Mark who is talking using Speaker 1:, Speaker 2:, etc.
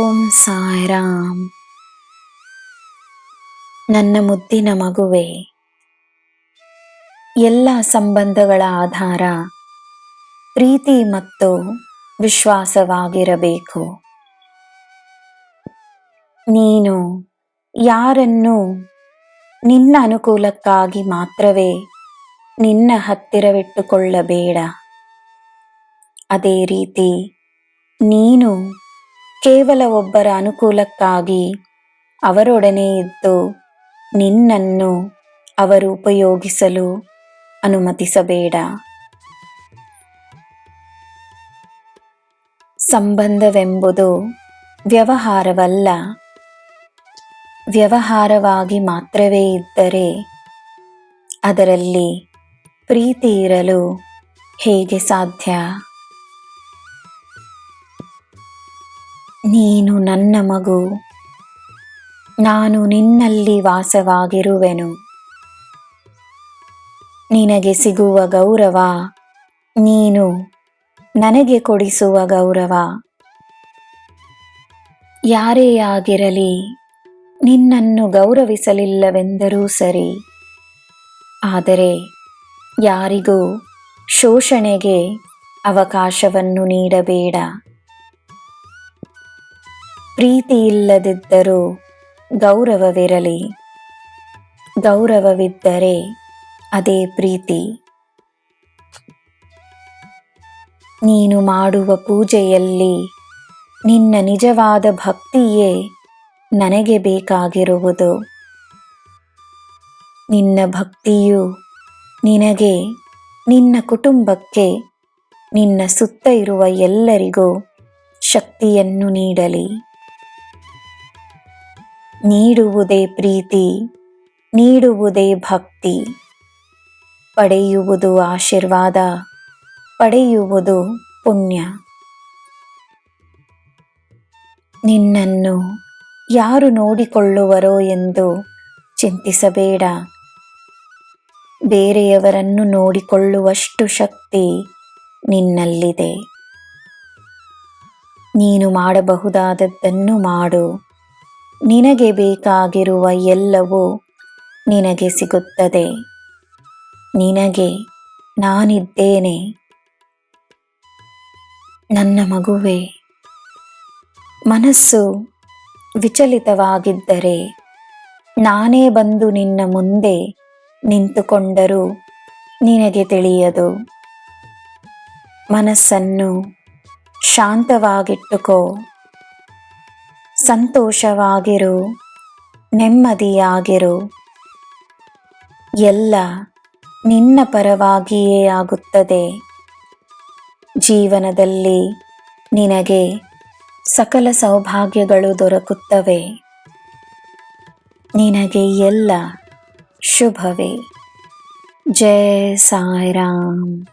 Speaker 1: ಓಂ ಸಾಯಿರಾಮ್. ನನ್ನ ಮುದ್ದಿನ ಮಗುವೆ, ಎಲ್ಲ ಸಂಬಂಧಗಳ ಆಧಾರ ಪ್ರೀತಿ ಮತ್ತು ವಿಶ್ವಾಸವಾಗಿರಬೇಕು. ನೀನು ಯಾರನ್ನು ನಿನ್ನ ಅನುಕೂಲಕ್ಕಾಗಿ ಮಾತ್ರವೇ ನಿನ್ನ ಹತ್ತಿರವಿಟ್ಟುಕೊಳ್ಳಬೇಡ. ಅದೇ ರೀತಿ ನೀನು ಕೇವಲ ಒಬ್ಬರ ಅನುಕೂಲಕ್ಕಾಗಿ ಅವರೊಡನೆ ಇದ್ದು ನಿನ್ನನ್ನು ಅವರು ಉಪಯೋಗಿಸಲು ಅನುಮತಿಸಬೇಡ. ಸಂಬಂಧವೆಂಬುದು ವ್ಯವಹಾರವಲ್ಲ. ವ್ಯವಹಾರವಾಗಿ ಮಾತ್ರವೇ ಇದ್ದರೆ ಅದರಲ್ಲಿ ಪ್ರೀತಿ ಇರಲು ಹೇಗೆ ಸಾಧ್ಯ? ನೀನು ನನ್ನ ಮಗು, ನಾನು ನಿನ್ನಲ್ಲಿ ವಾಸವಾಗಿರುವೆನು. ನಿನಗೆ ಸಿಗುವ ಗೌರವ ನೀನು ನನಗೆ ಕೊಡಿಸುವ ಗೌರವ. ಯಾರೇ ಆಗಿರಲಿ ನಿನ್ನನ್ನು ಗೌರವಿಸಲಿಲ್ಲವೆಂದರೂ ಸರಿ, ಆದರೆ ಯಾರಿಗೂ ಶೋಷಣೆಗೆ ಅವಕಾಶವನ್ನು ನೀಡಬೇಡ. ಪ್ರೀತಿ ಇಲ್ಲದಿದ್ದರೂ ಗೌರವವಿರಲಿ, ಗೌರವವಿದ್ದರೆ ಅದೇ ಪ್ರೀತಿ. ನೀನು ಮಾಡುವ ಪೂಜೆಯಲ್ಲಿ ನಿನ್ನ ನಿಜವಾದ ಭಕ್ತಿಯೇ ನನಗೆ ಬೇಕಾಗಿರುವುದು. ನಿನ್ನ ಭಕ್ತಿಯು ನಿನಗೆ, ನಿನ್ನ ಕುಟುಂಬಕ್ಕೆ, ನಿನ್ನ ಸುತ್ತ ಇರುವ ಎಲ್ಲರಿಗೂ ಶಕ್ತಿಯನ್ನು ನೀಡಲಿ. ನೀಡುವುದೇ ಪ್ರೀತಿ, ನೀಡುವುದೇ ಭಕ್ತಿ. ಪಡೆಯುವುದು ಆಶೀರ್ವಾದ, ಪಡೆಯುವುದು ಪುಣ್ಯ. ನಿನ್ನನ್ನು ಯಾರು ನೋಡಿಕೊಳ್ಳುವರೋ ಎಂದು ಚಿಂತಿಸಬೇಡ. ಬೇರೆಯವರನ್ನು ನೋಡಿಕೊಳ್ಳುವಷ್ಟು ಶಕ್ತಿ ನಿನ್ನಲ್ಲಿದೆ. ನೀನು ಮಾಡಬಹುದಾದದ್ದನ್ನು ಮಾಡು. ನಿನಗೆ ಬೇಕಾಗಿರುವ ಎಲ್ಲವೂ ನಿನಗೆ ಸಿಗುತ್ತದೆ. ನಿನಗೆ ನಾನಿದ್ದೇನೆ. ನನ್ನ ಮಗುವೆ, ಮನಸ್ಸು ವಿಚಲಿತವಾಗಿದ್ದರೆ ನಾನೇ ಬಂದು ನಿನ್ನ ಮುಂದೆ ನಿಂತುಕೊಂಡರೂ ನಿನಗೆ ತಿಳಿಯದು. ಮನಸ್ಸನ್ನು ಶಾಂತವಾಗಿಟ್ಟುಕೋ. ಸಂತೋಷವಾಗಿರು, ನೆಮ್ಮದಿಯಾಗಿರು. ಎಲ್ಲ ನಿನ್ನ ಪರವಾಗಿಯೇ ಆಗುತ್ತದೆ. ಜೀವನದಲ್ಲಿ ನಿನಗೆ ಸಕಲ ಸೌಭಾಗ್ಯಗಳು ದೊರಕುತ್ತವೆ. ನಿನಗೆ ಎಲ್ಲ ಶುಭವೇ. ಜೈ ಸಾಯಿರಾಮ್.